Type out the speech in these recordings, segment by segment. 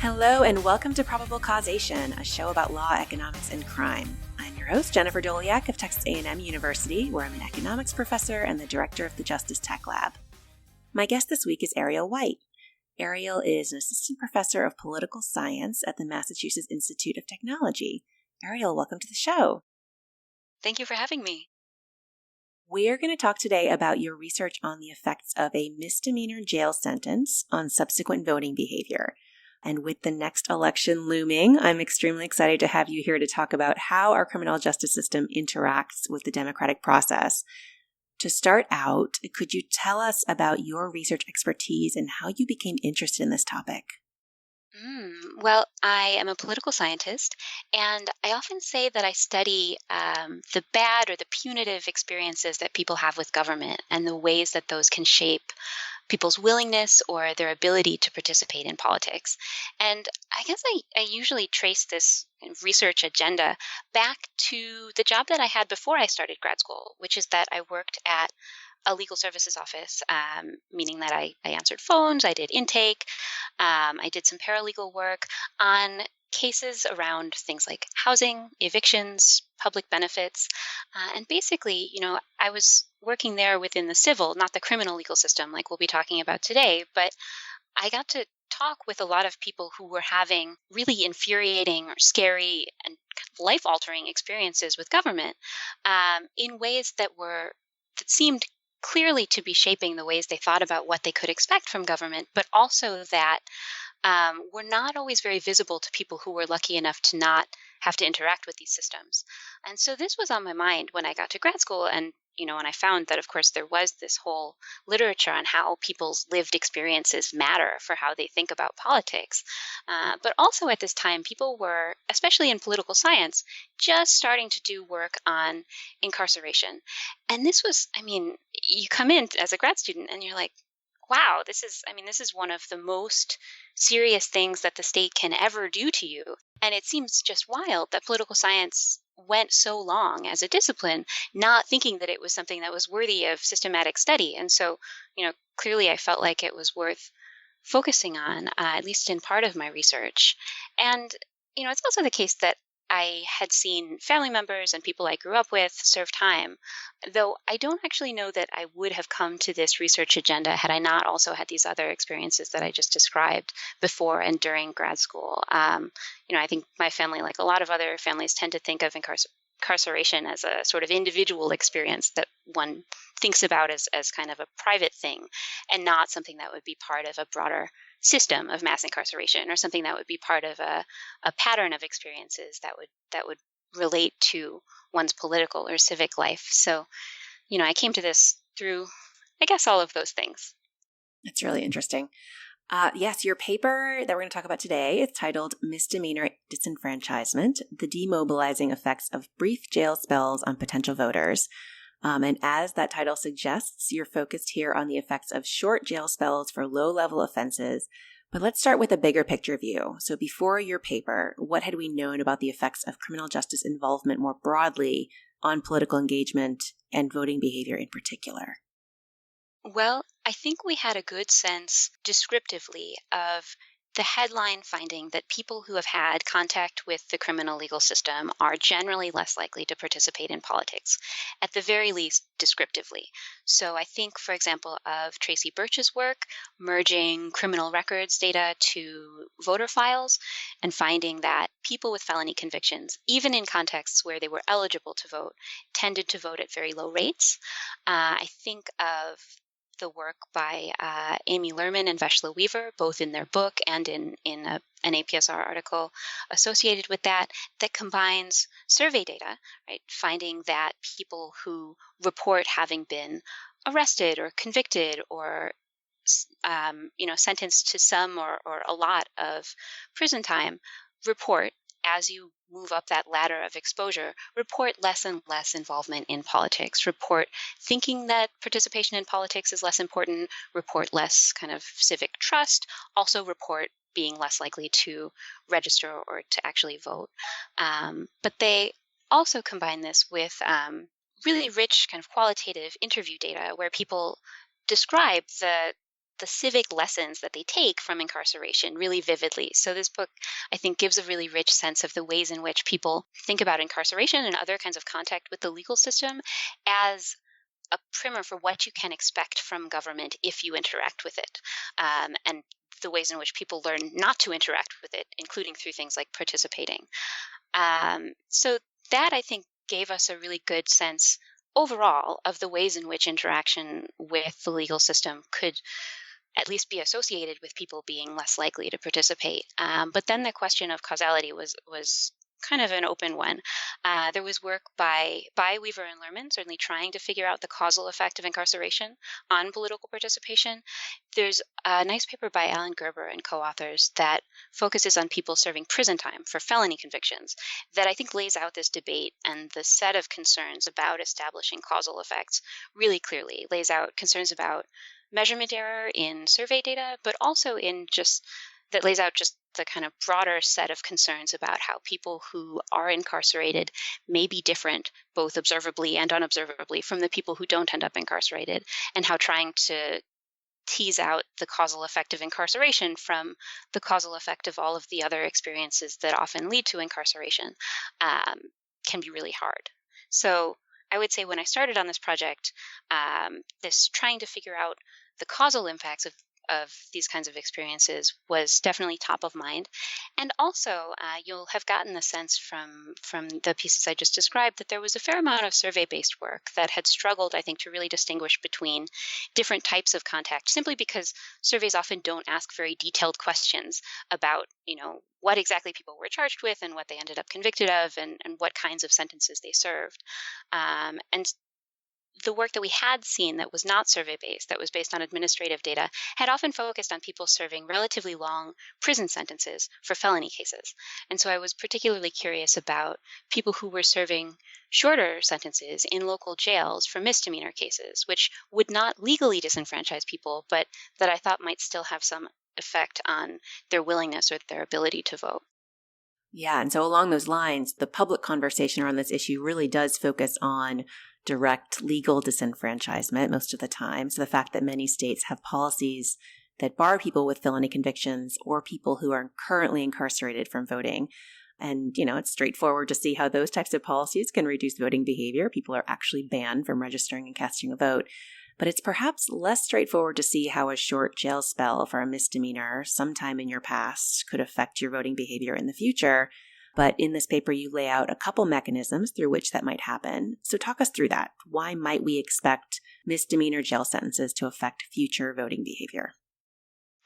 Hello and welcome to Probable Causation, a show about law, economics, and crime. I'm your host, Jennifer Doliak of Texas A&M University, where I'm an economics professor and the director of the Justice Tech Lab. My guest this week is Ariel White. Ariel is an assistant professor of political science at the Massachusetts Institute of Technology. Ariel, welcome to the show. Thank you for having me. We're going to talk today about your research on the effects of a misdemeanor jail sentence on subsequent voting behavior. And with the next election looming, I'm extremely excited to have you here to talk about how our criminal justice system interacts with the democratic process. To start out, could you tell us about your research expertise and how you became interested in this topic? Well, I am a political scientist, and I often say that I study the bad or the punitive experiences that people have with government and the ways that those can shape people's willingness or their ability to participate in politics. And I guess I usually trace this kind of research agenda back to the job that I had before I started grad school, which is that I worked at a legal services office, meaning that I answered phones, I did intake, I did some paralegal work on cases around things like housing, evictions, public benefits. And basically, I was working there within the civil, not the criminal legal system like we'll be talking about today, but I got to talk with a lot of people who were having really infuriating or scary and life altering experiences with government in ways that seemed clearly to be shaping the ways they thought about what they could expect from government, but also that were not always very visible to people who were lucky enough to not have to interact with these systems. And so this was on my mind when I got to grad school. And, when I found that, of course, there was this whole literature on how people's lived experiences matter for how they think about politics. But also at this time, people were, especially in political science, just starting to do work on incarceration. And this was, you come in as a grad student and you're like, wow, this is one of the most serious things that the state can ever do to you. And it seems just wild that political science went so long as a discipline, not thinking that it was something that was worthy of systematic study. And so, clearly I felt like it was worth focusing on, at least in part of my research. And, it's also the case that I had seen family members and people I grew up with serve time, though I don't actually know that I would have come to this research agenda had I not also had these other experiences that I just described before and during grad school. I think my family, like a lot of other families, tend to think of incarceration as a sort of individual experience that one thinks about as kind of a private thing and not something that would be part of a broader system of mass incarceration or something that would be part of a pattern of experiences that would relate to one's political or civic life. So, I came to this through, I guess, all of those things. That's really interesting. Yes, your paper that we're going to talk about today is titled Misdemeanor Disenfranchisement, the Demobilizing Effects of Brief Jail Spells on Potential Voters. And as that title suggests, you're focused here on the effects of short jail spells for low-level offenses. But let's start with a bigger picture view. So before your paper, what had we known about the effects of criminal justice involvement more broadly on political engagement and voting behavior in particular? Well, I think we had a good sense descriptively of the headline finding that people who have had contact with the criminal legal system are generally less likely to participate in politics, at the very least descriptively. So I think, for example, of Tracy Birch's work, merging criminal records data to voter files and finding that people with felony convictions, even in contexts where they were eligible to vote, tended to vote at very low rates. I think of the work by Amy Lerman and Veshla Weaver, both in their book and in an APSR article associated with that combines survey data, right, finding that people who report having been arrested or convicted or sentenced to some or a lot of prison time report, as you move up that ladder of exposure, report less and less involvement in politics, report thinking that participation in politics is less important, report less kind of civic trust, also report being less likely to register or to actually vote. But they also combine this with really rich kind of qualitative interview data where people describe the the civic lessons that they take from incarceration really vividly. So this book, I think, gives a really rich sense of the ways in which people think about incarceration and other kinds of contact with the legal system as a primer for what you can expect from government if you interact with it, and the ways in which people learn not to interact with it, including through things like participating. So that, I think, gave us a really good sense overall of the ways in which interaction with the legal system could at least be associated with people being less likely to participate. But then the question of causality was kind of an open one. There was work by Weaver and Lerman, certainly trying to figure out the causal effect of incarceration on political participation. There's a nice paper by Alan Gerber and co-authors that focuses on people serving prison time for felony convictions that I think lays out this debate and the set of concerns about establishing causal effects really clearly. Lays out concerns about measurement error in survey data, but also in just that lays out just the kind of broader set of concerns about how people who are incarcerated may be different, both observably and unobservably, from the people who don't end up incarcerated, and how trying to tease out the causal effect of incarceration from the causal effect of all of the other experiences that often lead to incarceration can be really hard. So I would say when I started on this project, this trying to figure out the causal impacts of these kinds of experiences was definitely top of mind. And also, you'll have gotten the sense from the pieces I just described that there was a fair amount of survey-based work that had struggled, I think, to really distinguish between different types of contact, simply because surveys often don't ask very detailed questions about, what exactly people were charged with and what they ended up convicted of and what kinds of sentences they served. And the work that we had seen that was not survey-based, that was based on administrative data, had often focused on people serving relatively long prison sentences for felony cases. And so I was particularly curious about people who were serving shorter sentences in local jails for misdemeanor cases, which would not legally disenfranchise people, but that I thought might still have some effect on their willingness or their ability to vote. Yeah. And so along those lines, the public conversation around this issue really does focus on direct legal disenfranchisement most of the time. So the fact that many states have policies that bar people with felony convictions or people who are currently incarcerated from voting. And, it's straightforward to see how those types of policies can reduce voting behavior. People are actually banned from registering and casting a vote. But it's perhaps less straightforward to see how a short jail spell for a misdemeanor sometime in your past could affect your voting behavior in the future. But in this paper, you lay out a couple mechanisms through which that might happen. So talk us through that. Why might we expect misdemeanor jail sentences to affect future voting behavior?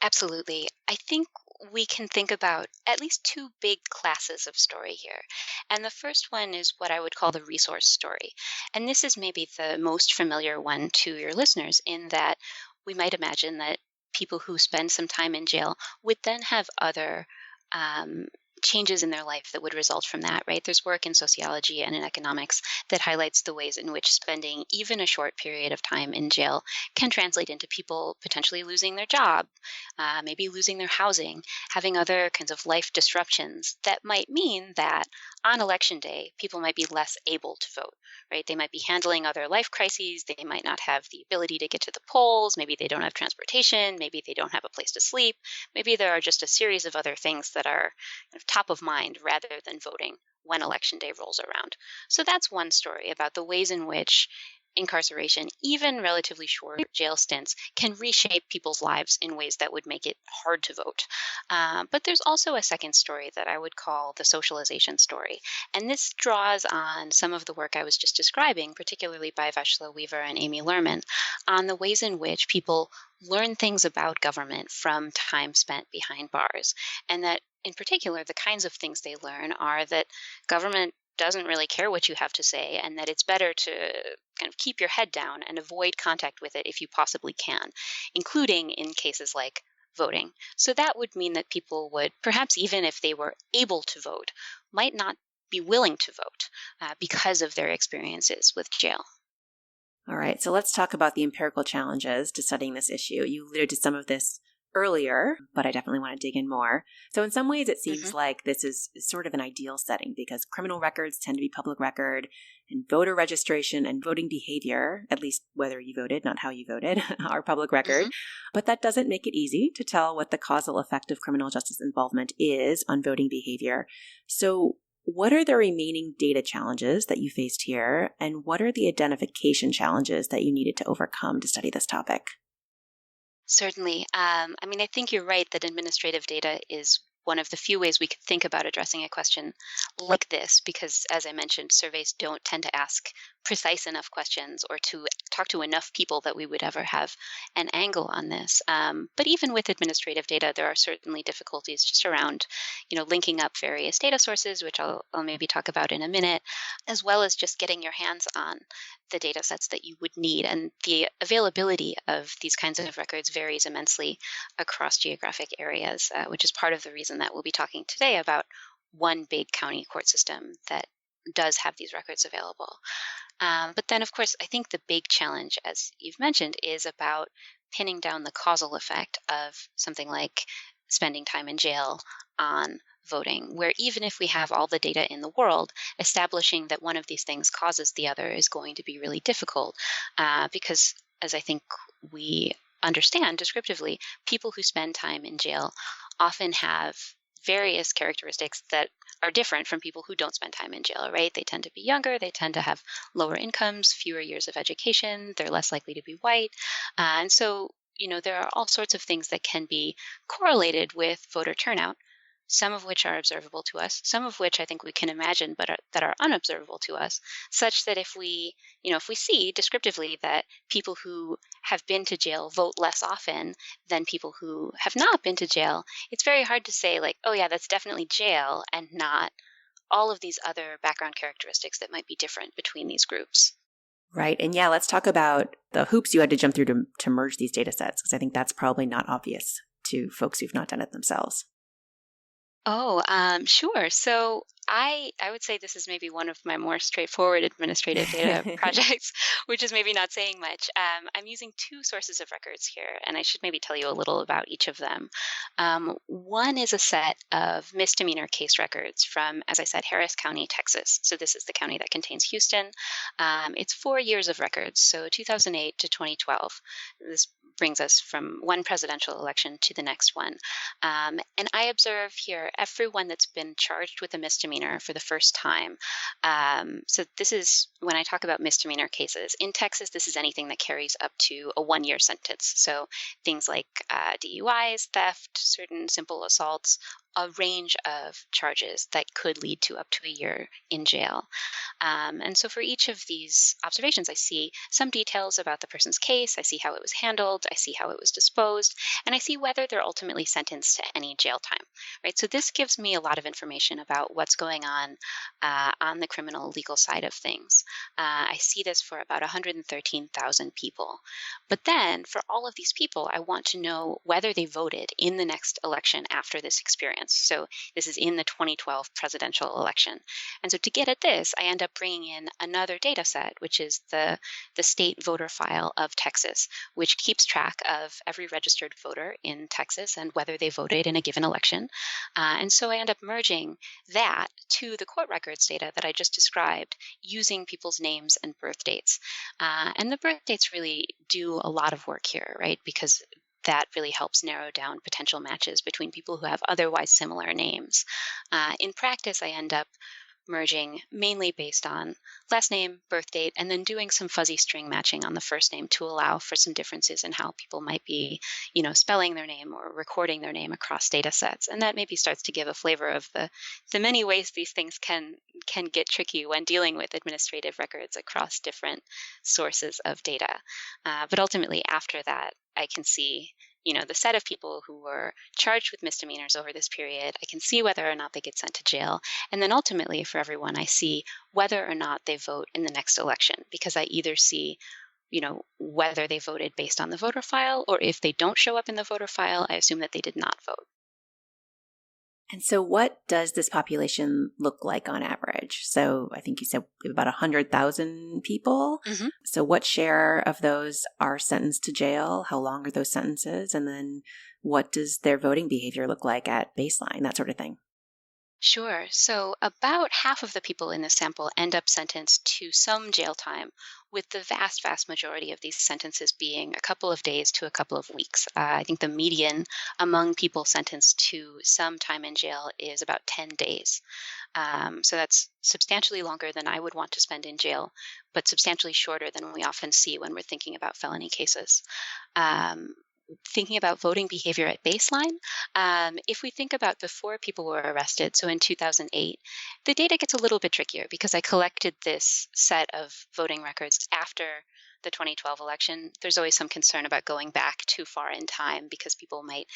Absolutely. I think we can think about at least two big classes of story here. And the first one is what I would call the resource story. And this is maybe the most familiar one to your listeners in that we might imagine that people who spend some time in jail would then have other changes in their life that would result from that, right? There's work in sociology and in economics that highlights the ways in which spending even a short period of time in jail can translate into people potentially losing their job, maybe losing their housing, having other kinds of life disruptions that might mean that on election day, people might be less able to vote, right? They might be handling other life crises. They might not have the ability to get to the polls. Maybe they don't have transportation. Maybe they don't have a place to sleep. Maybe there are just a series of other things that are top of mind rather than voting when election day rolls around. So that's one story about the ways in which incarceration, even relatively short jail stints, can reshape people's lives in ways that would make it hard to vote. But there's also a second story that I would call the socialization story. And this draws on some of the work I was just describing, particularly by Veshla Weaver and Amy Lerman, on the ways in which people learn things about government from time spent behind bars. And that, in particular, the kinds of things they learn are that government doesn't really care what you have to say, and that it's better to kind of keep your head down and avoid contact with it if you possibly can, including in cases like voting. So that would mean that people would, perhaps even if they were able to vote, might not be willing to vote because of their experiences with jail. All right, so let's talk about the empirical challenges to studying this issue. You alluded to some of this earlier, but I definitely want to dig in more. So in some ways, it seems like this is sort of an ideal setting because criminal records tend to be public record And voter registration and voting behavior, at least whether you voted, not how you voted, are public record. Mhm. But that doesn't make it easy to tell what the causal effect of criminal justice involvement is on voting behavior. So what are the remaining data challenges that you faced here? And what are the identification challenges that you needed to overcome to study this topic? Certainly. I think you're right that administrative data is one of the few ways we could think about addressing a question like this, because as I mentioned, surveys don't tend to ask precise enough questions or to talk to enough people that we would ever have an angle on this. But even with administrative data, there are certainly difficulties just around, linking up various data sources, which I'll maybe talk about in a minute, as well as just getting your hands on the data sets that you would need. And the availability of these kinds of records varies immensely across geographic areas, which is part of the reason that we'll be talking today about one big county court system that does have these records available. But then, of course, I think the big challenge, as you've mentioned, is about pinning down the causal effect of something like spending time in jail on voting, where even if we have all the data in the world, establishing that one of these things causes the other is going to be really difficult because, as I think we understand descriptively, people who spend time in jail often have various characteristics that are different from people who don't spend time in jail, right? They tend to be younger, they tend to have lower incomes, fewer years of education, they're less likely to be white. And so, there are all sorts of things that can be correlated with voter turnout, some of which are observable to us, some of which I think we can imagine, but that are unobservable to us, such that if we see descriptively that people who have been to jail vote less often than people who have not been to jail, it's very hard to say like, oh yeah, that's definitely jail and not all of these other background characteristics that might be different between these groups. Right. And yeah, let's talk about the hoops you had to jump through to merge these data sets, because I think that's probably not obvious to folks who've not done it themselves. Oh, sure. So I would say this is maybe one of my more straightforward administrative data projects, which is maybe not saying much. I'm using two sources of records here, and I should maybe tell you a little about each of them. One is a set of misdemeanor case records from, as I said, Harris County, Texas. So this is the county that contains Houston. It's 4 years of records, so 2008 to 2012. This brings us from one presidential election to the next one. And I observe here everyone that's been charged with a misdemeanor for the first time. So this is when I talk about misdemeanor cases. In Texas, this is anything that carries up to a 1-year sentence. So things like DUIs, theft, certain simple assaults, a range of charges that could lead to up to a year in jail. And so for each of these observations, I see some details about the person's case. I see how it was handled. I see how it was disposed. And I see whether they're ultimately sentenced to any jail time, right? So this gives me a lot of information about what's going on the criminal legal side of things. I see this for about 113,000 people. But then for all of these people, I want to know whether they voted in the next election after this experience. So this is in the 2012 presidential election. And so to get at this, I end up bringing in another data set, which is the state voter file of Texas, which keeps track of every registered voter in Texas and whether they voted in a given election. And so I end up merging that to the court records data that I just described using people's names and birth dates. And the birth dates really do a lot of work here, right? Because that really helps narrow down potential matches between people who have otherwise similar names. In practice, I end up merging mainly based on last name, birth date, and then doing some fuzzy string matching on the first name to allow for some differences in how people might be, spelling their name or recording their name across data sets. And that maybe starts to give a flavor of the many ways these things can get tricky when dealing with administrative records across different sources of data. But ultimately, after that, I can see the set of people who were charged with misdemeanors over this period. I can see whether or not they get sent to jail. And then ultimately for everyone, I see whether or not they vote in the next election, because I either see, whether they voted based on the voter file, or if they don't show up in the voter file, I assume that they did not vote. And so what does this population look like on average? So I think you said about 100,000 people. Mm-hmm. So what share of those are sentenced to jail? How long are those sentences? And then what does their voting behavior look like at baseline, that sort of thing? Sure. So about half of the people in this sample end up sentenced to some jail time, with the vast, vast majority of these sentences being a couple of days to a couple of weeks. I think the median among people sentenced to some time in jail is about 10 days. So that's substantially longer than I would want to spend in jail, but substantially shorter than we often see when we're thinking about felony cases. Um, Thinking about voting behavior at baseline, if we think about before people were arrested, so in 2008, the data gets a little bit trickier because I collected this set of voting records after the 2012 election. There's always some concern about going back too far in time because people might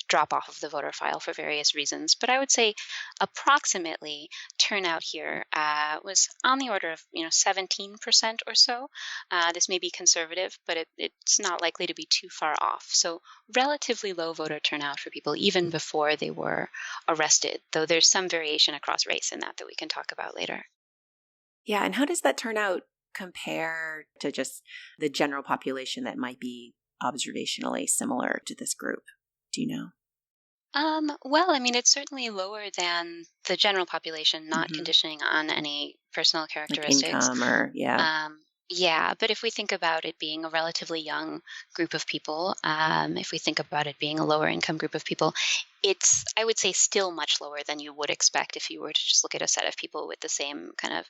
drop off of the voter file for various reasons. But I would say approximately turnout here was on the order of 17% or so. This may be conservative, but it's not likely to be too far off. So relatively low voter turnout for people even before they were arrested, though there's some variation across race in that we can talk about later. Yeah, and how does that turnout compare to just the general population that might be observationally similar to this group? Do you know? Well, I mean, it's certainly lower than the general population, not Hmm. conditioning on any personal Like characteristics. income or, yeah. Yeah, but if we think about it being a relatively young group of people, if we think about it being a lower income group of people, it's, I would say, still much lower than you would expect if you were to just look at a set of people with the same kind of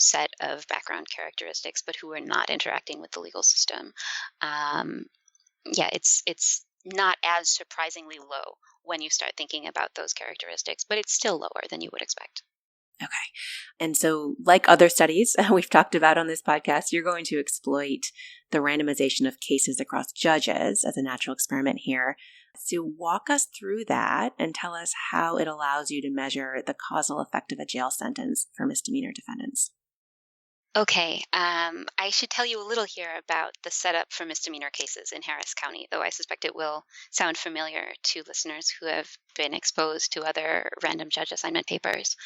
set of background characteristics, but who are not interacting with the legal system. Um, yeah, it's not as surprisingly low when you start thinking about those characteristics, but it's still lower than you would expect. Okay. And so, like other studies we've talked about on this podcast, you're going to exploit the randomization of cases across judges as a natural experiment here. So, walk us through that and tell us how it allows you to measure the causal effect of a jail sentence for misdemeanor defendants. Okay, I should tell you a little here about the setup for misdemeanor cases in Harris County, though I suspect it will sound familiar to listeners who have been exposed to other random judge assignment papers.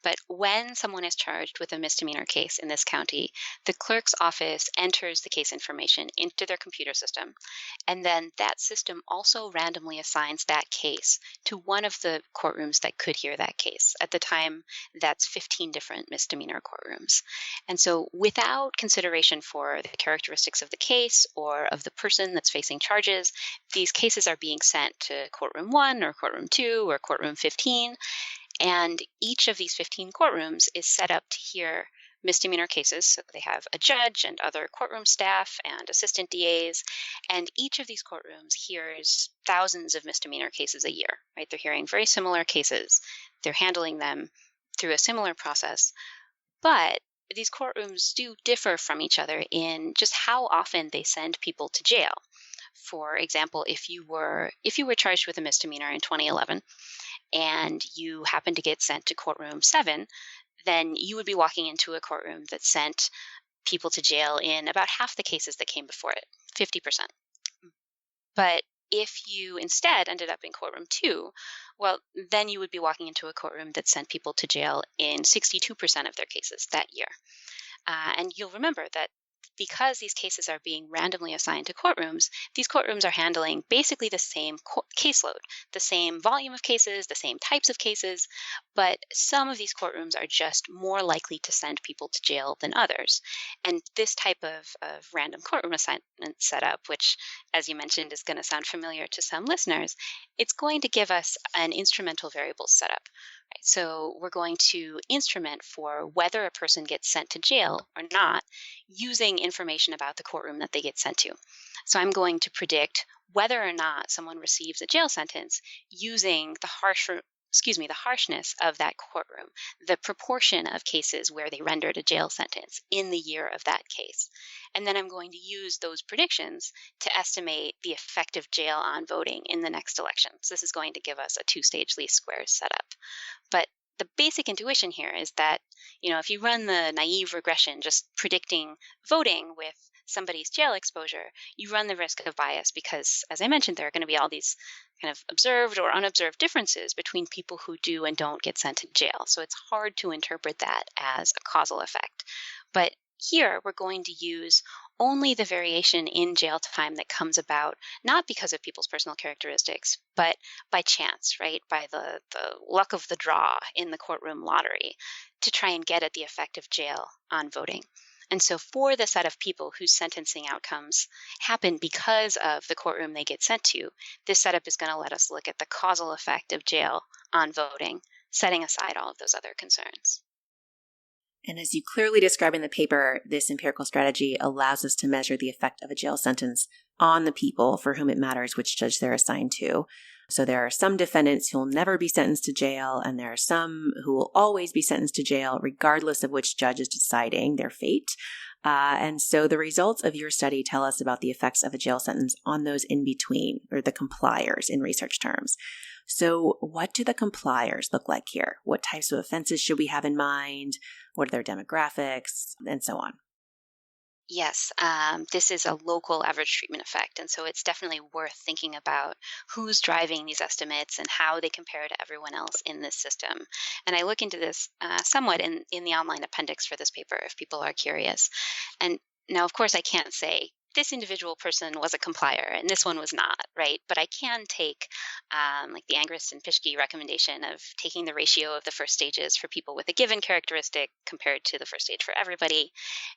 But when someone is charged with a misdemeanor case in this county, the clerk's office enters the case information into their computer system, and then that system also randomly assigns that case to one of the courtrooms that could hear that case. At the time, that's 15 different misdemeanor courtrooms. And so, without consideration for the characteristics of the case or of the person that's facing charges, these cases are being sent to courtroom 1 or courtroom 2 or courtroom 15. And each of these 15 courtrooms is set up to hear misdemeanor cases. So they have a judge and other courtroom staff and assistant DAs. And each of these courtrooms hears thousands of misdemeanor cases a year, right? They're hearing very similar cases. They're handling them through a similar process. But these courtrooms do differ from each other in just how often they send people to jail. For example, if you were charged with a misdemeanor in 2011 and you happen to get sent to courtroom 7, then you would be walking into a courtroom that sent people to jail in about half the cases that came before it, 50%. But if you instead ended up in courtroom 2, well, then you would be walking into a courtroom that sent people to jail in 62% of their cases that year. And you'll remember that because these cases are being randomly assigned to courtrooms, these courtrooms are handling basically the same caseload, the same volume of cases, the same types of cases, but some of these courtrooms are just more likely to send people to jail than others. And this type of random courtroom assignment setup, which, as you mentioned, is going to sound familiar to some listeners, it's going to give us an instrumental variables setup. Right? So we're going to instrument for whether a person gets sent to jail or not using information about the courtroom that they get sent to. So I'm going to predict whether or not someone receives a jail sentence using the harshness of that courtroom, the proportion of cases where they rendered a jail sentence in the year of that case. And then I'm going to use those predictions to estimate the effect of jail on voting in the next election. So this is going to give us a two-stage least squares setup. But the basic intuition here is that, if you run the naive regression, just predicting voting with somebody's jail exposure, you run the risk of bias because, as I mentioned, there are going to be all these kind of observed or unobserved differences between people who do and don't get sent to jail. So it's hard to interpret that as a causal effect. But here, we're going to use only the variation in jail time that comes about not because of people's personal characteristics, but by chance, right? By the luck of the draw in the courtroom lottery to try and get at the effect of jail on voting. And so, for the set of people whose sentencing outcomes happen because of the courtroom they get sent to, this setup is going to let us look at the causal effect of jail on voting, setting aside all of those other concerns. And as you clearly describe in the paper, this empirical strategy allows us to measure the effect of a jail sentence on the people for whom it matters which judge they're assigned to. So there are some defendants who will never be sentenced to jail, and there are some who will always be sentenced to jail regardless of which judge is deciding their fate. And so the results of your study tell us about the effects of a jail sentence on those in between, or the compliers in research terms. So what do the compliers look like here? What types of offenses should we have in mind? What are their demographics, and so on? Yes, this is a local average treatment effect. And so it's definitely worth thinking about who's driving these estimates and how they compare to everyone else in this system. And I look into this somewhat in the online appendix for this paper if people are curious. And now, of course, I can't say this individual person was a complier and this one was not, right? But I can take like the Angrist and Pischke recommendation of taking the ratio of the first stages for people with a given characteristic compared to the first stage for everybody.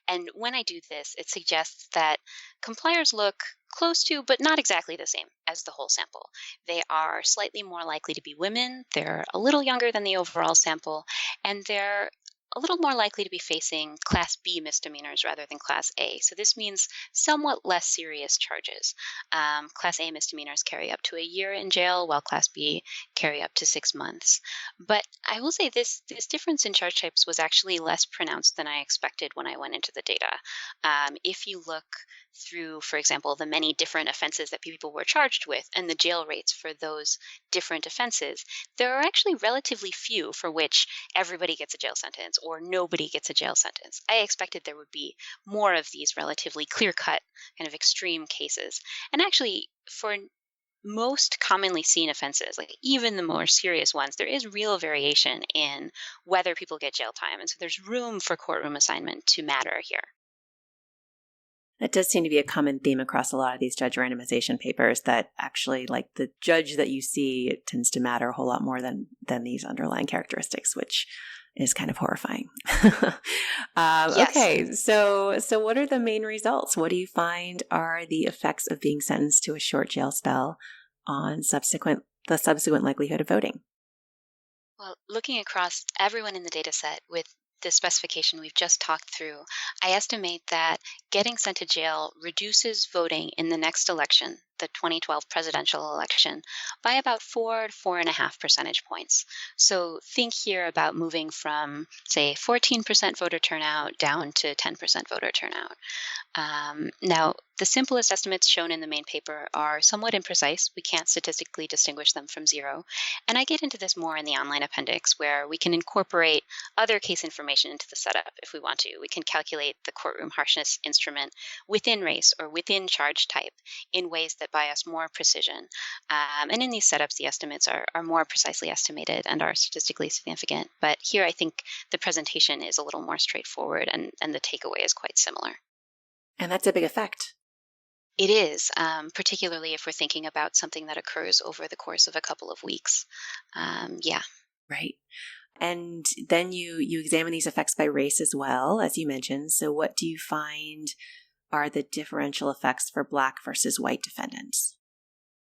And when I do this, it suggests that compliers look close to, but not exactly the same as the whole sample. They are slightly more likely to be women, they're a little younger than the overall sample, and they're a little more likely to be facing Class B misdemeanors rather than Class A. So this means somewhat less serious charges. Class A misdemeanors carry up to a year in jail, while Class B carry up to 6 months. But I will say this difference in charge types was actually less pronounced than I expected when I went into the data. If you look through, for example, the many different offenses that people were charged with and the jail rates for those different offenses, there are actually relatively few for which everybody gets a jail sentence or nobody gets a jail sentence. I expected there would be more of these relatively clear-cut kind of extreme cases. And actually, for most commonly seen offenses, like even the more serious ones, there is real variation in whether people get jail time. And so there's room for courtroom assignment to matter here. That does seem to be a common theme across a lot of these judge randomization papers, that actually, like, the judge that you see, it tends to matter a whole lot more than these underlying characteristics, which is kind of horrifying. Yes. Okay, so what are the main results? What do you find are the effects of being sentenced to a short jail spell on the subsequent likelihood of voting? Well, looking across everyone in the data set with the specification we've just talked through, I estimate that getting sent to jail reduces voting in the next election, the 2012 presidential election, by about 4 to 4.5 percentage points. So think here about moving from, say, 14% voter turnout down to 10% voter turnout. Now, the simplest estimates shown in the main paper are somewhat imprecise. We can't statistically distinguish them from zero. And I get into this more in the online appendix, where we can incorporate other case information into the setup if we want to. We can calculate the courtroom harshness instrument within race or within charge type in ways that buy us more precision. And in these setups, the estimates are more precisely estimated and are statistically significant. But here, I think the presentation is a little more straightforward, and the takeaway is quite similar. And that's a big effect. It is, particularly if we're thinking about something that occurs over the course of a couple of weeks. Yeah. Right. And then you examine these effects by race as well, as you mentioned. So what do you find are the differential effects for Black versus white defendants?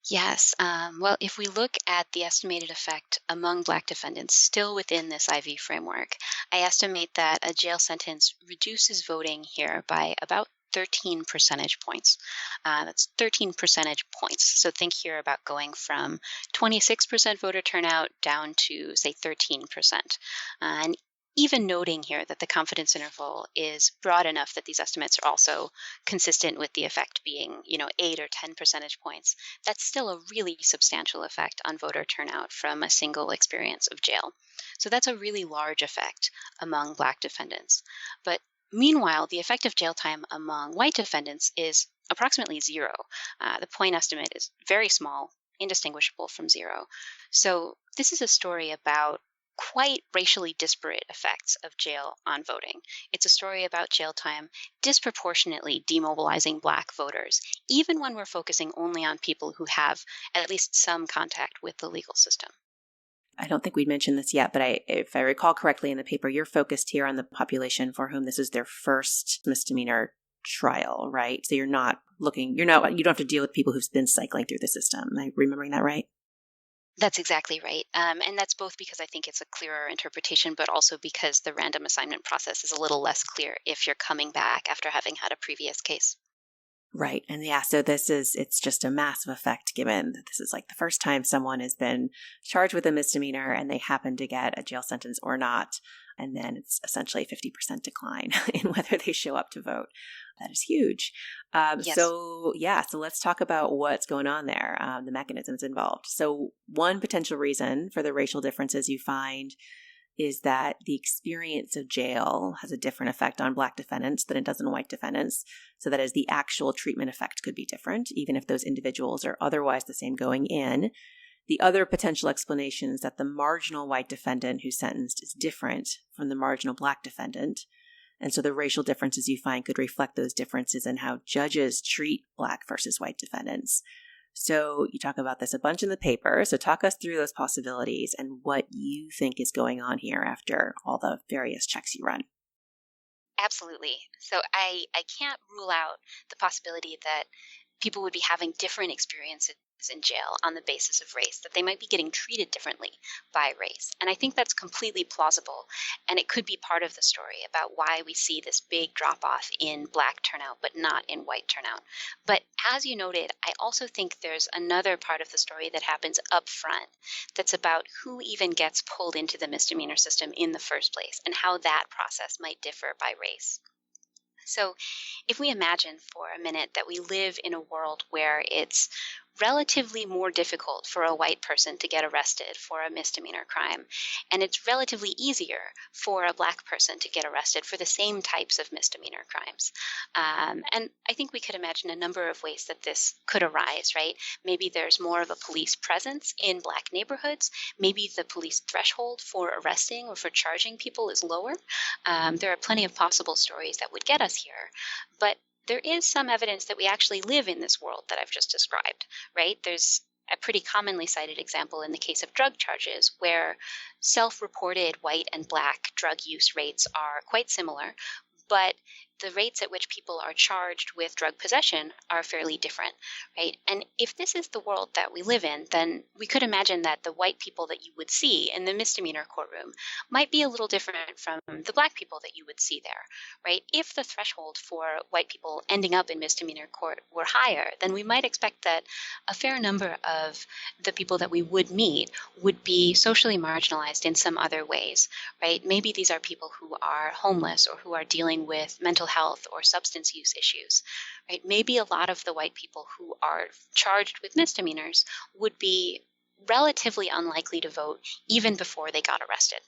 Yes. Well, if we look at the estimated effect among Black defendants still within this IV framework, I estimate that a jail sentence reduces voting here by about 13 percentage points. That's 13 percentage points. So think here about going from 26% voter turnout down to, say, 13%. And even noting here that the confidence interval is broad enough that these estimates are also consistent with the effect being, 8 or 10 percentage points, that's still a really substantial effect on voter turnout from a single experience of jail. So that's a really large effect among Black defendants. But meanwhile, the effect of jail time among white defendants is approximately zero. The point estimate is very small, indistinguishable from zero. So this is a story about quite racially disparate effects of jail on voting. It's a story about jail time disproportionately demobilizing Black voters, even when we're focusing only on people who have at least some contact with the legal system. I don't think we'd mentioned this yet, but if I recall correctly in the paper, you're focused here on the population for whom this is their first misdemeanor trial, right? So you don't have to deal with people who've been cycling through the system. Am I remembering that right? That's exactly right. And that's both because I think it's a clearer interpretation, but also because the random assignment process is a little less clear if you're coming back after having had a previous case. Right. And yeah, so it's just a massive effect given that this is like the first time someone has been charged with a misdemeanor and they happen to get a jail sentence or not. And then it's essentially a 50% decline in whether they show up to vote. That is huge. Yes. So let's talk about what's going on there, the mechanisms involved. So one potential reason for the racial differences you find is that the experience of jail has a different effect on Black defendants than it does on white defendants. So that is, the actual treatment effect could be different, even if those individuals are otherwise the same going in. The other potential explanation is that the marginal white defendant who's sentenced is different from the marginal Black defendant. And so the racial differences you find could reflect those differences in how judges treat Black versus white defendants. So you talk about this a bunch in the paper. So talk us through those possibilities and what you think is going on here after all the various checks you run. Absolutely. So I can't rule out the possibility that people would be having different experiences in jail on the basis of race, that they might be getting treated differently by race. And I think that's completely plausible. And it could be part of the story about why we see this big drop off in Black turnout, but not in white turnout. But as you noted, I also think there's another part of the story that happens up front that's about who even gets pulled into the misdemeanor system in the first place and how that process might differ by race. So, if we imagine for a minute that we live in a world where it's relatively more difficult for a white person to get arrested for a misdemeanor crime, and it's relatively easier for a Black person to get arrested for the same types of misdemeanor crimes. And I think we could imagine a number of ways that this could arise, right? Maybe there's more of a police presence in Black neighborhoods. Maybe the police threshold for arresting or for charging people is lower. There are plenty of possible stories that would get us here, but there is some evidence that we actually live in this world that I've just described, right? There's a pretty commonly cited example in the case of drug charges where self-reported white and Black drug use rates are quite similar, but the rates at which people are charged with drug possession are fairly different, right? And if this is the world that we live in, then we could imagine that the white people that you would see in the misdemeanor courtroom might be a little different from the Black people that you would see there, right? If the threshold for white people ending up in misdemeanor court were higher, then we might expect that a fair number of the people that we would meet would be socially marginalized in some other ways, right? Maybe these are people who are homeless or who are dealing with mental health or substance use issues, right? Maybe a lot of the white people who are charged with misdemeanors would be relatively unlikely to vote even before they got arrested.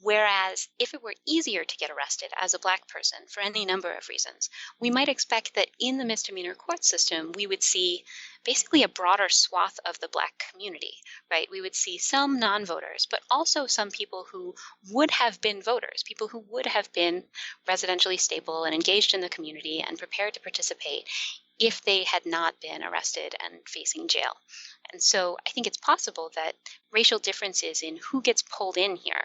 Whereas if it were easier to get arrested as a Black person for any number of reasons, we might expect that in the misdemeanor court system, we would see basically a broader swath of the Black community, right? We would see some non-voters, but also some people who would have been voters, people who would have been residentially stable and engaged in the community and prepared to participate if they had not been arrested and facing jail. And so I think it's possible that racial differences in who gets pulled in here,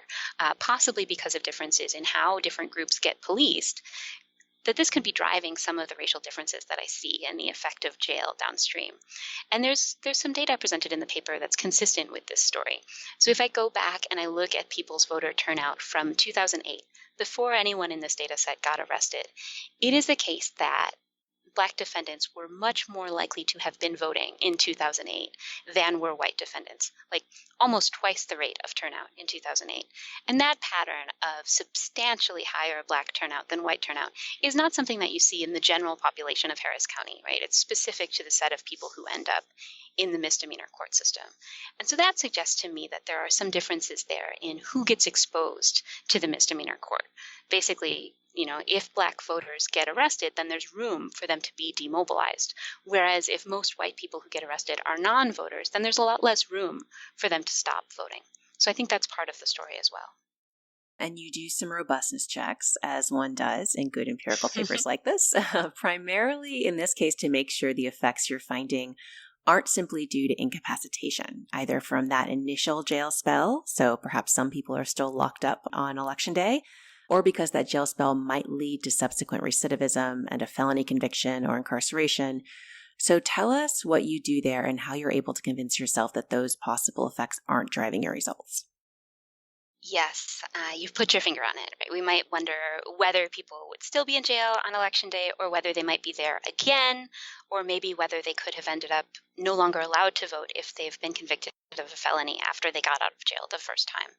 possibly because of differences in how different groups get policed, that this could be driving some of the racial differences that I see and the effect of jail downstream. And there's some data presented in the paper that's consistent with this story. So if I go back and I look at people's voter turnout from 2008, before anyone in this data set got arrested, it is the case that Black defendants were much more likely to have been voting in 2008 than were white defendants, like almost twice the rate of turnout in 2008. And that pattern of substantially higher Black turnout than white turnout is not something that you see in the general population of Harris County, right? It's specific to the set of people who end up in the misdemeanor court system. And so that suggests to me that there are some differences there in who gets exposed to the misdemeanor court. Basically, if Black voters get arrested, then there's room for them to be demobilized. Whereas if most white people who get arrested are non-voters, then there's a lot less room for them to stop voting. So I think that's part of the story as well. And you do some robustness checks, as one does in good empirical papers like this, primarily in this case to make sure the effects you're finding aren't simply due to incapacitation, either from that initial jail spell, so perhaps some people are still locked up on election day, or because that jail spell might lead to subsequent recidivism and a felony conviction or incarceration. So tell us what you do there and how you're able to convince yourself that those possible effects aren't driving your results. Yes, you've put your finger on it. Right? We might wonder whether people would still be in jail on election day or whether they might be there again, or maybe whether they could have ended up no longer allowed to vote if they've been convicted of a felony after they got out of jail the first time.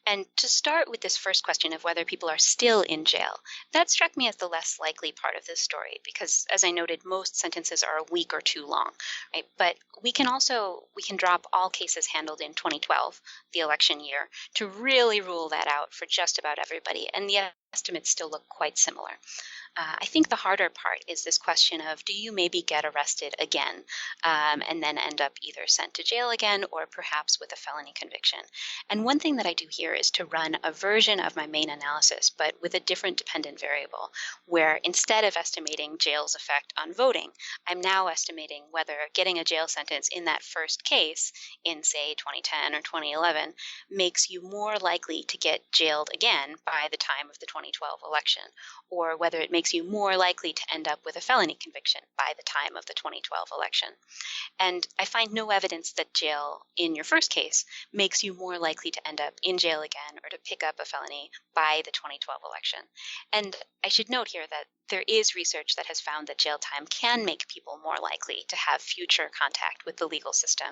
And to start with this first question of whether people are still in jail, that struck me as the less likely part of this story because, as I noted, most sentences are a week or two long, right? But we can drop all cases handled in 2012, the election year, to really rule that out for just about everybody, and the estimates still look quite similar. I think the harder part is this question of, do you maybe get arrested again and then end up either sent to jail again or perhaps with a felony conviction? And one thing that I do here is to run a version of my main analysis, but with a different dependent variable, where instead of estimating jail's effect on voting, I'm now estimating whether getting a jail sentence in that first case in, say, 2010 or 2011 makes you more likely to get jailed again by the time of the 2012 election, or whether it makes you more likely to end up with a felony conviction by the time of the 2012 election. And I find no evidence that jail in your first case makes you more likely to end up in jail again or to pick up a felony by the 2012 election. And I should note here that there is research that has found that jail time can make people more likely to have future contact with the legal system.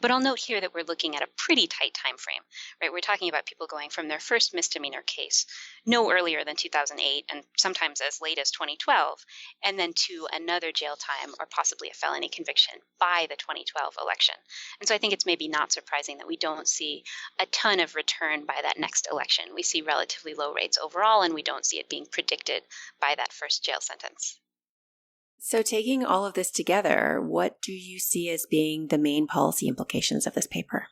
But I'll note here that we're looking at a pretty tight time frame, right? We're talking about people going from their first misdemeanor case no earlier than 2008 and sometimes as late as 2012, and then to another jail time or possibly a felony conviction by the 2012 election. And so I think it's maybe not surprising that we don't see a ton of return by that next election. We see relatively low rates overall, and we don't see it being predicted by that first jail sentence. So taking all of this together, what do you see as being the main policy implications of this paper?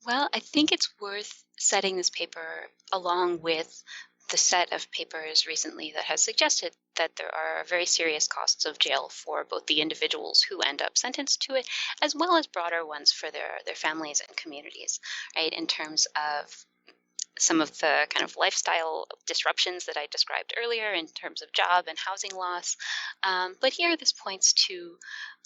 Well, I think it's worth setting this paper along with the set of papers recently that has suggested that there are very serious costs of jail for both the individuals who end up sentenced to it, as well as broader ones for their families and communities, right, in terms of some of the kind of lifestyle disruptions that I described earlier in terms of job and housing loss. But here this points to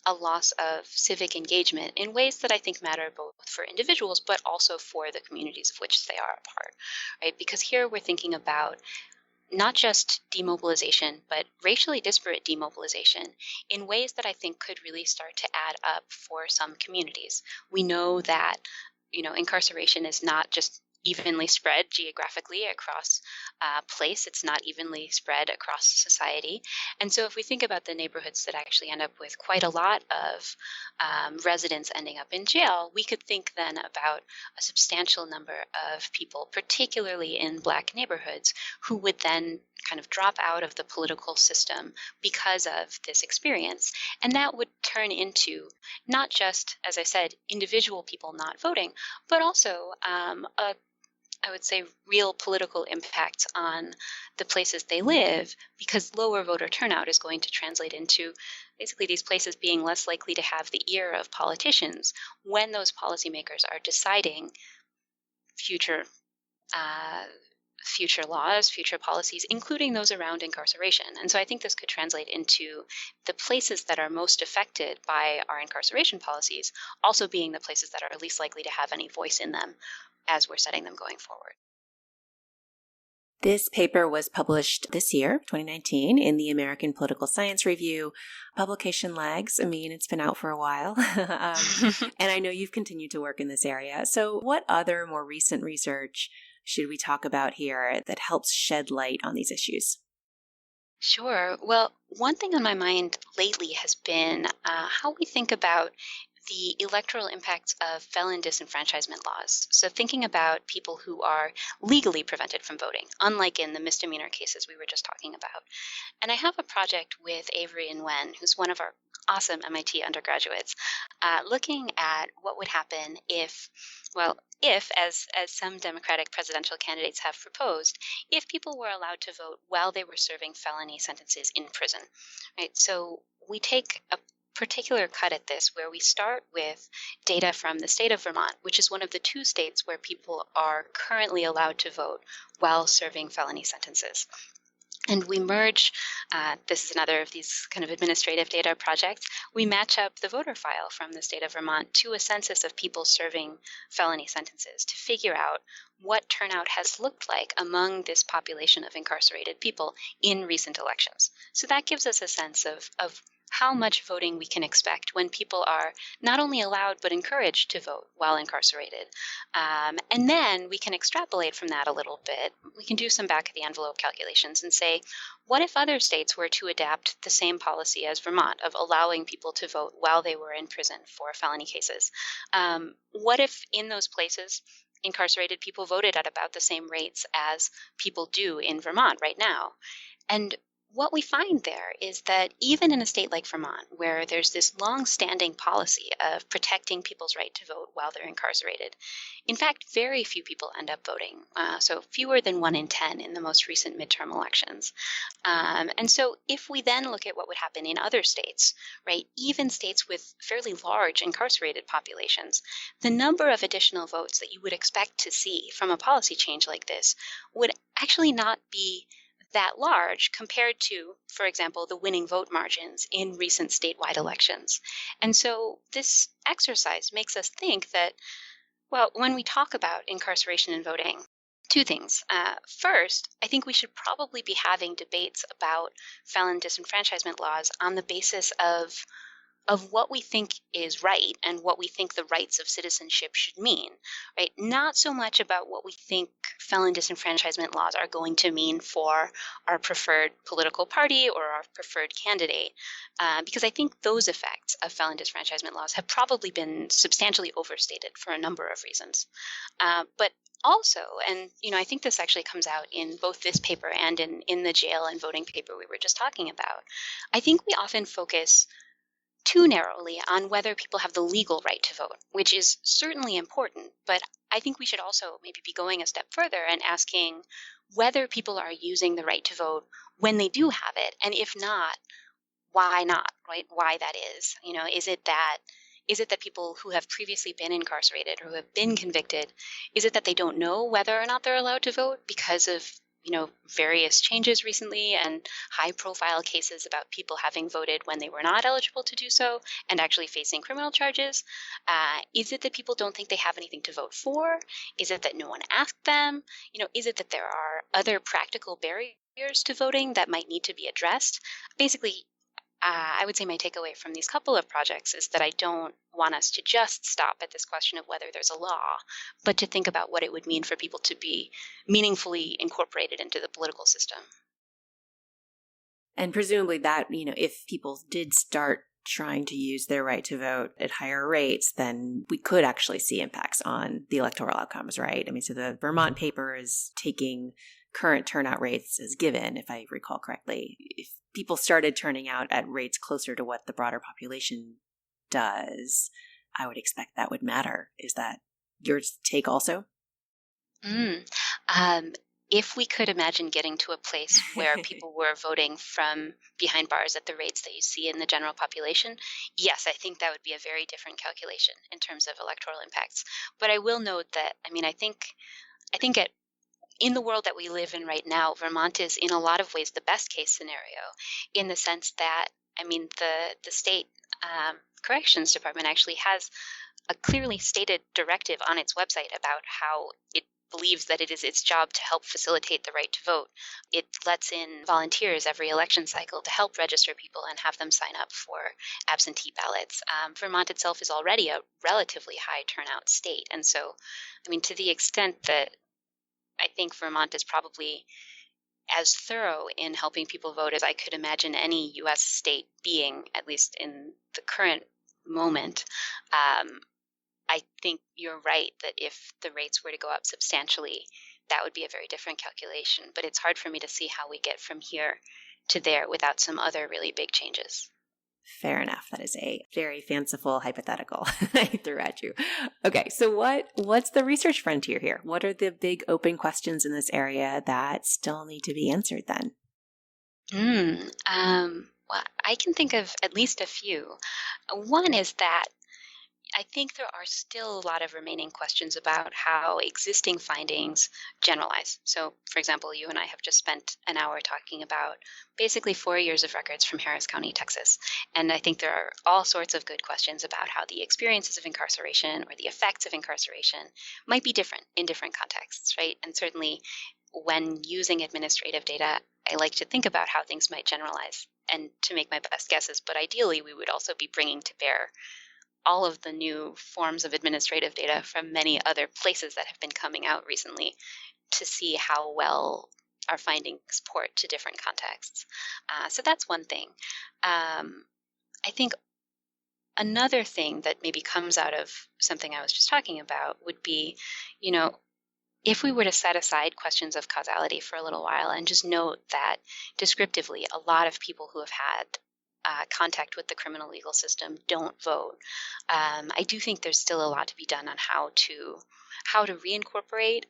a loss of civic engagement in ways that I think matter both for individuals, but also for the communities of which they are a part, right? Because here we're thinking about not just demobilization, but racially disparate demobilization in ways that I think could really start to add up for some communities. We know that, incarceration is not just evenly spread geographically across place. It's not evenly spread across society. And so if we think about the neighborhoods that actually end up with quite a lot of residents ending up in jail, we could think then about a substantial number of people, particularly in Black neighborhoods, who would then kind of drop out of the political system because of this experience. And that would turn into not just, as I said, individual people not voting, but also I would say, real political impacts on the places they live, because lower voter turnout is going to translate into basically these places being less likely to have the ear of politicians when those policymakers are deciding future laws, future policies, including those around incarceration. And so I think this could translate into the places that are most affected by our incarceration policies also being the places that are least likely to have any voice in them as we're setting them going forward. This paper was published this year, 2019, in the American Political Science Review. Publication lags. I mean, it's been out for a while. And I know you've continued to work in this area. So what other more recent research should we talk about here that helps shed light on these issues? Sure. Well, one thing on my mind lately has been how we think about the electoral impacts of felon disenfranchisement laws. So thinking about people who are legally prevented from voting, unlike in the misdemeanor cases we were just talking about. And I have a project with Avery and Wen, who's one of our awesome MIT undergraduates, looking at what would happen if, well, if, as some Democratic presidential candidates have proposed, if people were allowed to vote while they were serving felony sentences in prison, right? So we take a particular cut at this where we start with data from the state of Vermont, which is one of the two states where people are currently allowed to vote while serving felony sentences. And we merge, this is another of these kind of administrative data projects, we match up the voter file from the state of Vermont to a census of people serving felony sentences to figure out what turnout has looked like among this population of incarcerated people in recent elections. So that gives us a sense of how much voting we can expect when people are not only allowed but encouraged to vote while incarcerated. And then we can extrapolate from that a little bit. We can do some back of the envelope calculations and say, what if other states were to adapt the same policy as Vermont of allowing people to vote while they were in prison for felony cases? What if in those places incarcerated people voted at about the same rates as people do in Vermont right now? And what we find there is that even in a state like Vermont, where there's this long-standing policy of protecting people's right to vote while they're incarcerated, in fact, very few people end up voting, so fewer than 1 in 10 in the most recent midterm elections. And so if we then look at what would happen in other states, right, even states with fairly large incarcerated populations, the number of additional votes that you would expect to see from a policy change like this would actually not be that large compared to, for example, the winning vote margins in recent statewide elections. And so this exercise makes us think that, well, when we talk about incarceration and voting, two things. First, I think we should probably be having debates about felon disenfranchisement laws on the basis of what we think is right and what we think the rights of citizenship should mean, right? Not so much about what we think felon disenfranchisement laws are going to mean for our preferred political party or our preferred candidate, because I think those effects of felon disenfranchisement laws have probably been substantially overstated for a number of reasons. But also, and I think this actually comes out in both this paper and in the jail and voting paper we were just talking about, I think we often focus too narrowly on whether people have the legal right to vote, which is certainly important, but I think we should also maybe be going a step further and asking whether people are using the right to vote when they do have it, and if not, why not, right? Why that is. Is it that people who have previously been incarcerated or who have been convicted, is it that they don't know whether or not they're allowed to vote because of various changes recently and high-profile cases about people having voted when they were not eligible to do so and actually facing criminal charges? Is it that people don't think they have anything to vote for? Is it that no one asked them? Is it that there are other practical barriers to voting that might need to be addressed? Basically, I would say my takeaway from these couple of projects is that I don't want us to just stop at this question of whether there's a law, but to think about what it would mean for people to be meaningfully incorporated into the political system. And presumably that, if people did start trying to use their right to vote at higher rates, then we could actually see impacts on the electoral outcomes, right? I mean, so the Vermont paper is taking current turnout rates as given, if I recall correctly. If people started turning out at rates closer to what the broader population does, I would expect that would matter. Is that your take also? If we could imagine getting to a place where people were voting from behind bars at the rates that you see in the general population, yes, I think that would be a very different calculation in terms of electoral impacts. But I will note that, I think in the world that we live in right now, Vermont is in a lot of ways the best case scenario, in the sense that, the state corrections department actually has a clearly stated directive on its website about how it believes that it is its job to help facilitate the right to vote. It lets in volunteers every election cycle to help register people and have them sign up for absentee ballots. Vermont itself is already a relatively high turnout state. And so, to the extent that I think Vermont is probably as thorough in helping people vote as I could imagine any U.S. state being, at least in the current moment. I think you're right that if the rates were to go up substantially, that would be a very different calculation. But it's hard for me to see how we get from here to there without some other really big changes. Fair enough. That is a very fanciful hypothetical I threw at you. Okay, so what's the research frontier here? What are the big open questions in this area that still need to be answered then? Well, I can think of at least a few. One is that I think there are still a lot of remaining questions about how existing findings generalize. So, for example, you and I have just spent an hour talking about basically 4 years of records from Harris County, Texas. And I think there are all sorts of good questions about how the experiences of incarceration or the effects of incarceration might be different in different contexts, right? And certainly when using administrative data, I like to think about how things might generalize and to make my best guesses. But ideally, we would also be bringing to bear all of the new forms of administrative data from many other places that have been coming out recently to see how well our findings port to different contexts. So that's one thing. I think another thing that maybe comes out of something I was just talking about would be, if we were to set aside questions of causality for a little while and just note that descriptively, a lot of people who have had contact with the criminal legal system don't vote. I do think there's still a lot to be done on how to reincorporate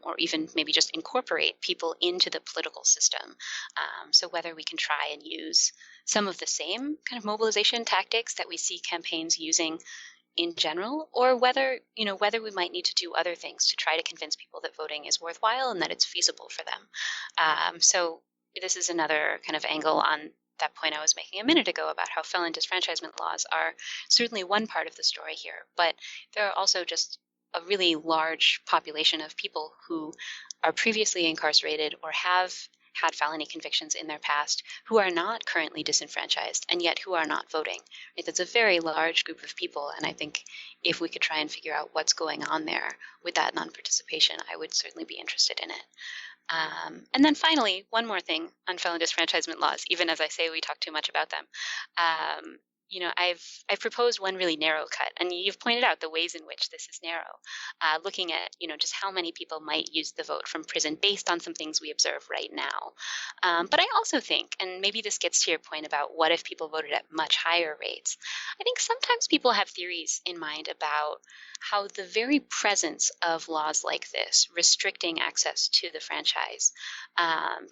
or even maybe just incorporate people into the political system. So whether we can try and use some of the same kind of mobilization tactics that we see campaigns using in general, or whether we might need to do other things to try to convince people that voting is worthwhile and that it's feasible for them. So this is another kind of angle on that point I was making a minute ago about how felon disfranchisement laws are certainly one part of the story here, but there are also just a really large population of people who are previously incarcerated or have had felony convictions in their past who are not currently disenfranchised and yet who are not voting. Right? That's a very large group of people, and I think if we could try and figure out what's going on there with that non-participation, I would certainly be interested in it. And then finally, one more thing on felon disfranchisement laws, even as I say we talk too much about them. I've proposed one really narrow cut, and you've pointed out the ways in which this is narrow, looking at, just how many people might use the vote from prison based on some things we observe right now. But I also think, and maybe this gets to your point about what if people voted at much higher rates, I think sometimes people have theories in mind about how the very presence of laws like this, restricting access to the franchise,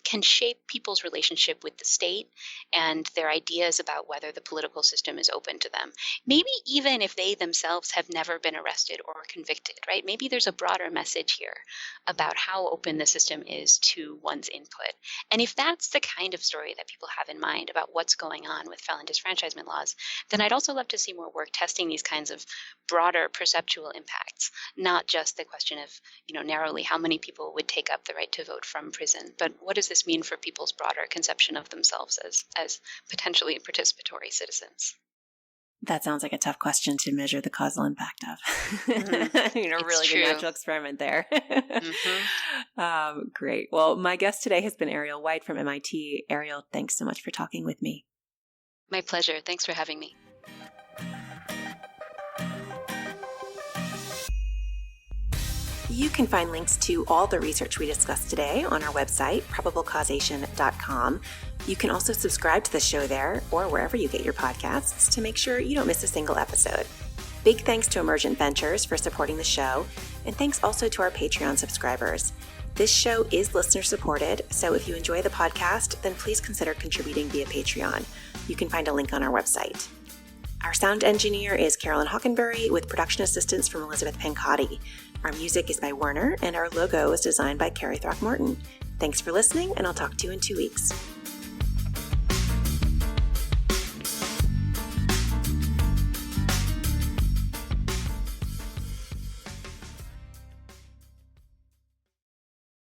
can shape people's relationship with the state and their ideas about whether the political system is open to them. Maybe even if they themselves have never been arrested or convicted, right? Maybe there's a broader message here about how open the system is to one's input. And if that's the kind of story that people have in mind about what's going on with felon disfranchisement laws, then I'd also love to see more work testing these kinds of broader perceptual impacts, not just the question of, narrowly how many people would take up the right to vote from prison, but what does this mean for people's broader conception of themselves as potentially participatory citizens? That sounds like a tough question to measure the causal impact of. Mm-hmm. Really true. good natural experiment there. Mm-hmm. Great. Well, my guest today has been Ariel White from MIT. Ariel, thanks so much for talking with me. My pleasure. Thanks for having me. You can find links to all the research we discussed today on our website, probablecausation.com. You can also subscribe to the show there or wherever you get your podcasts to make sure you don't miss a single episode. Big thanks to Emergent Ventures for supporting the show, and thanks also to our Patreon subscribers. This show is listener supported, so if you enjoy the podcast, then please consider contributing via Patreon. You can find a link on our website. Our sound engineer is Carolyn Hockenberry with production assistance from Elizabeth Pancotti. Our music is by Werner, and our logo is designed by Carrie Throckmorton. Thanks for listening, and I'll talk to you in 2 weeks.